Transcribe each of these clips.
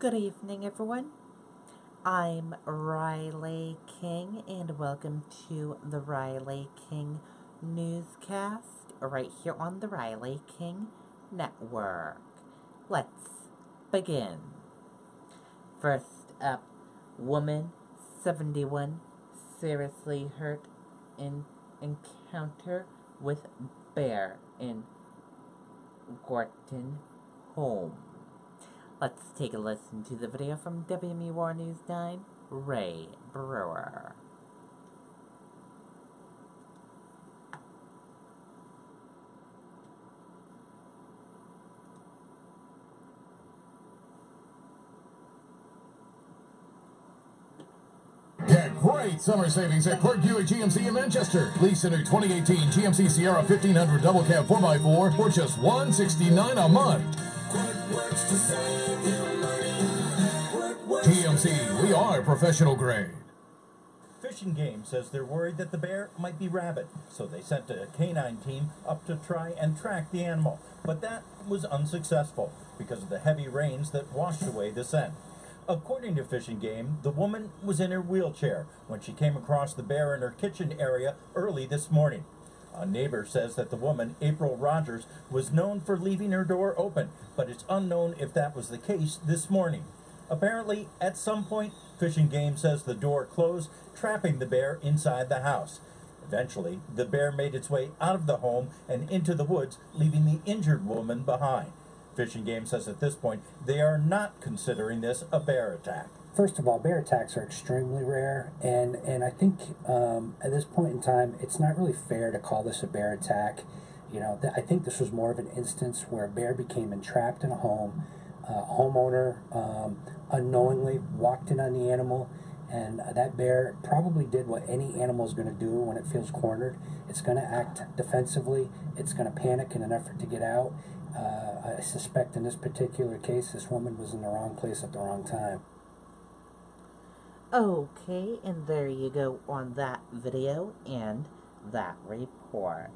Good evening, everyone. I'm Riley King, and welcome to the Riley King Newscast right here on the Riley King Network. Let's begin. First up, woman 71 seriously hurt in encounter with bear in Gorton home. Let's take a listen to the video from WMUR News 9, Ray Brewer. Get great summer savings at Clark Buick GMC in Manchester. Lease a new 2018 GMC Sierra 1500 double cab 4x4 for just $169 a month. GMC, we are professional grade. Fishing Game says they're worried that the bear might be rabid, so they sent a canine team up to try and track the animal. But that was unsuccessful because of the heavy rains that washed away the scent. According to Fishing Game, the woman was in her wheelchair when she came across the bear in her kitchen area early this morning. A neighbor says that the woman, April Rogers, was known for leaving her door open, but it's unknown if that was the case this morning. Apparently, at some point, Fishing Game says the door closed, trapping the bear inside the house. Eventually, the bear made its way out of the home and into the woods, leaving the injured woman behind. Fishing Game says at this point, they are not considering this a bear attack. First of all, bear attacks are extremely rare, and I think at this point in time, it's not really fair to call this a bear attack. You know, I think this was more of an instance where a bear became entrapped in a home. Homeowner unknowingly walked in on the animal, and that bear probably did what any animal is going to do when it feels cornered. It's going to act defensively. It's going to panic in an effort to get out. I suspect in this particular case, this woman was in the wrong place at the wrong time. Okay, and there you go on that video and that report.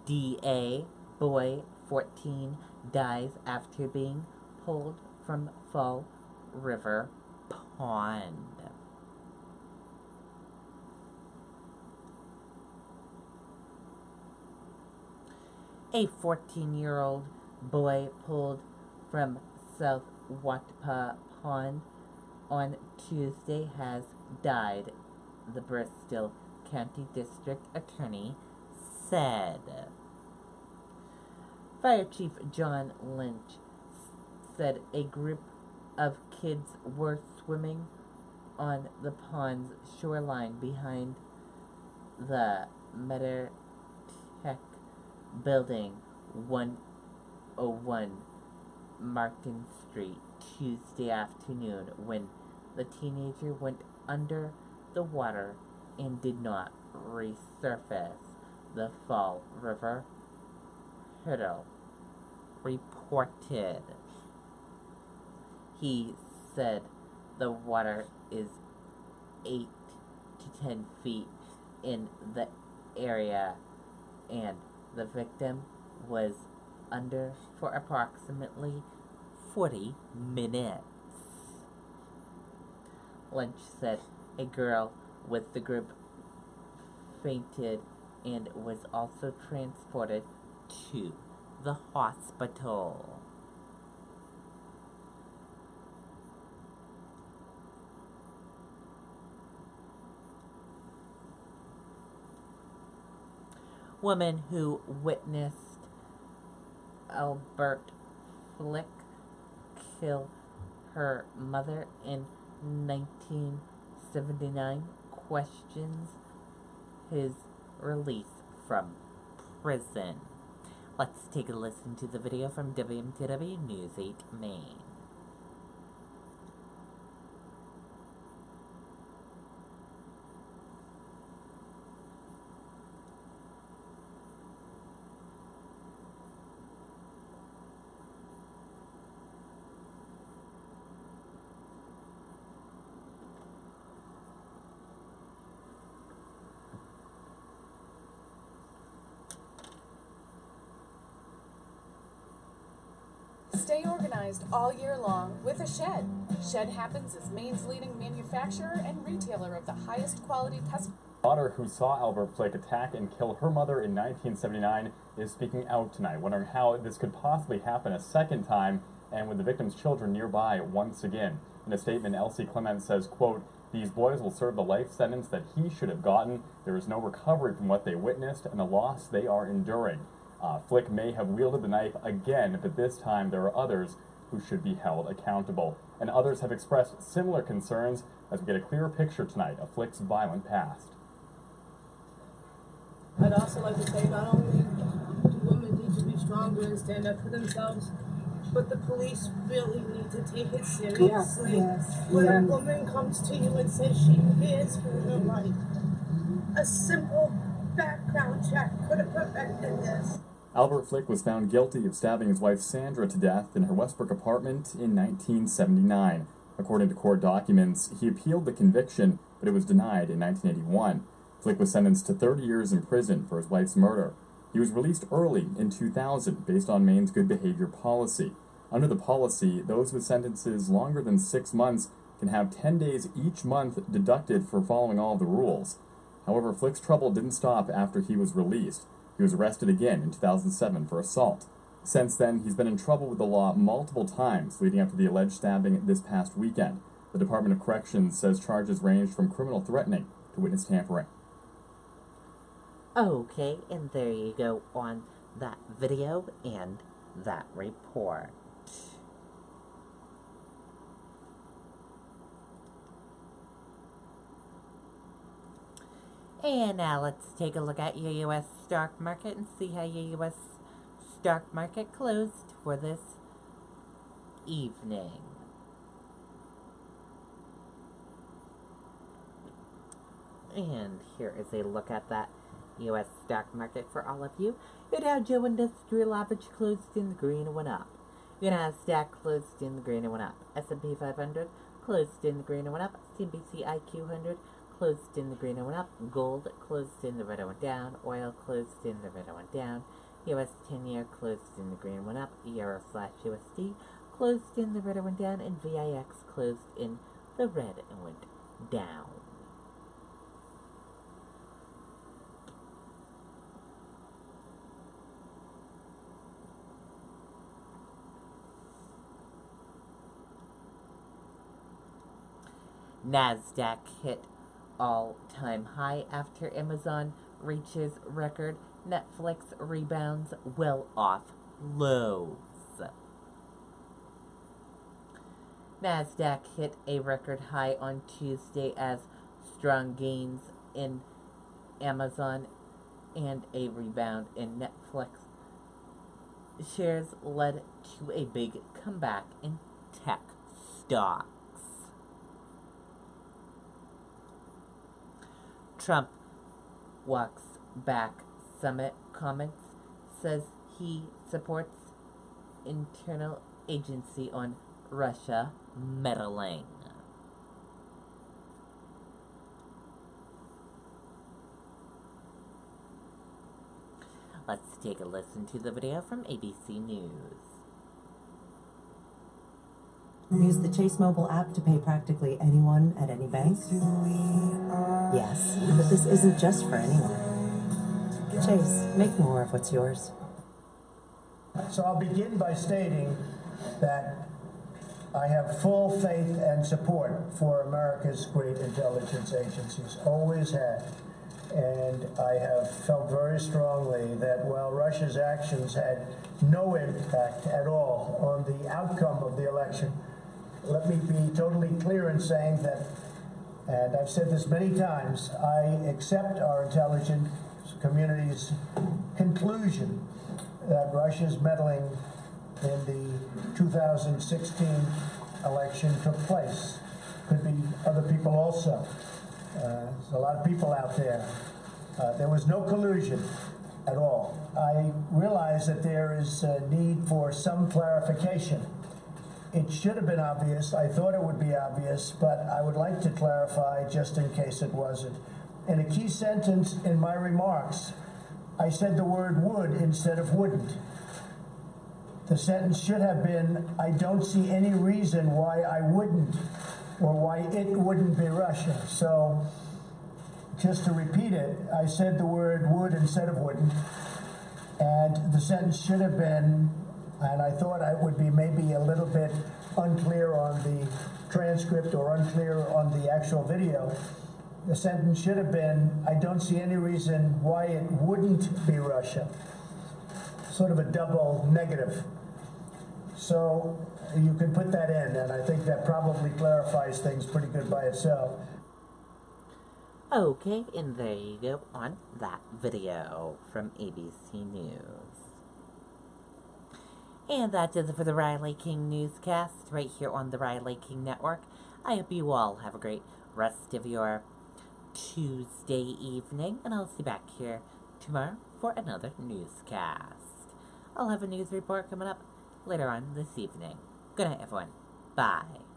DA, boy 14, dies after being pulled from Fall River Pond. A 14-year-old boy pulled from South Watpa Pond on Tuesday has died, the Bristol County District Attorney said. Fire Chief John Lynch said a group of kids were swimming on the pond's shoreline behind the Meditech Building, 101 Martin Street, Tuesday afternoon when the teenager went under the water and did not resurface, the Fall River Herald reported. He said the water is 8 to 10 feet in the area and the victim was under for approximately 40 minutes. Lynch said a girl with the group fainted and was also transported to the hospital. Woman who witnessed Albert Flick kill her mother in 1979 questions his release from prison. Let's take a listen to the video from WMTW News 8 Maine. Stay organized all year long with a Shed. Shed Happens is Maine's leading manufacturer and retailer of the highest quality pest. Daughter who saw Albert Flick attack and kill her mother in 1979 is speaking out tonight, wondering how this could possibly happen a second time and with the victim's children nearby once again. In a statement, Elsie Clement says, quote, "These boys will serve the life sentence that he should have gotten. There is no recovery from what they witnessed and the loss they are enduring. Flick may have wielded the knife again, but this time there are others who should be held accountable." And others have expressed similar concerns as we get a clearer picture tonight of Flick's violent past. I'd also like to say not only do women need to be stronger and stand up for themselves, but the police really need to take it seriously. When a woman comes to you and says she fears for her life, a simple background check could have prevented this. Albert Flick was found guilty of stabbing his wife Sandra to death in her Westbrook apartment in 1979. According to court documents, he appealed the conviction, but it was denied in 1981. Flick was sentenced to 30 years in prison for his wife's murder. He was released early in 2000 based on Maine's good behavior policy. Under the policy, those with sentences longer than 6 months can have 10 days each month deducted for following all of the rules. However, Flick's trouble didn't stop after he was released. He was arrested again in 2007 for assault. Since then, he's been in trouble with the law multiple times, leading up to the alleged stabbing this past weekend. The Department of Corrections says charges range from criminal threatening to witness tampering. Okay, and there you go on that video and that report. And now let's take a look at your U.S. stock market and see how your U.S. stock market closed for this evening. And here is a look at that U.S. stock market for all of you. Your Dow Jones Industrial Average closed in the green and went up. Your Nasdaq closed in the green and went up. S&P 500 closed in the green and went up. CNBC IQ 100 closed in the green and went up. Gold closed in the red and went down. Oil closed in the red and went down. US 10-year closed in the green and went up. Euro/USD closed in the red and went down. And VIX closed in the red and went down. Nasdaq hit all-time high after Amazon reaches record. Netflix rebounds well off lows. Nasdaq hit a record high on Tuesday as strong gains in Amazon and a rebound in Netflix shares led to a big comeback in tech stocks. Trump walks back summit comments, says he supports internal agency on Russia meddling. Let's take a listen to the video from ABC News. Use the Chase mobile app to pay practically anyone at any bank? Yes, but this isn't just for anyone. Chase, make more of what's yours. So I'll begin by stating that I have full faith and support for America's great intelligence agencies, always had. And I have felt very strongly that while Russia's actions had no impact at all on the outcome of the election, let me be totally clear in saying that, and I've said this many times, I accept our intelligence community's conclusion that Russia's meddling in the 2016 election took place. Could be other people also. There's a lot of people out there. There was no collusion at all. I realize that there is a need for some clarification. It should have been obvious. I thought it would be obvious, but I would like to clarify just in case it wasn't. In a key sentence in my remarks, I said the word would instead of wouldn't. The sentence should have been, I don't see any reason why I wouldn't, or why it wouldn't be Russia. So, just to repeat it, I said the word would instead of wouldn't, and the sentence should have been, and I thought I would be maybe a little bit unclear on the transcript or unclear on the actual video. The sentence should have been, I don't see any reason why it wouldn't be Russia. Sort of a double negative. So you can put that in, and I think that probably clarifies things pretty good by itself. Okay, and there you go on that video from ABC News. And that does it for the Riley King Newscast right here on the Riley King Network. I hope you all have a great rest of your Tuesday evening, and I'll see you back here tomorrow for another newscast. I'll have a news report coming up later on this evening. Good night, everyone. Bye.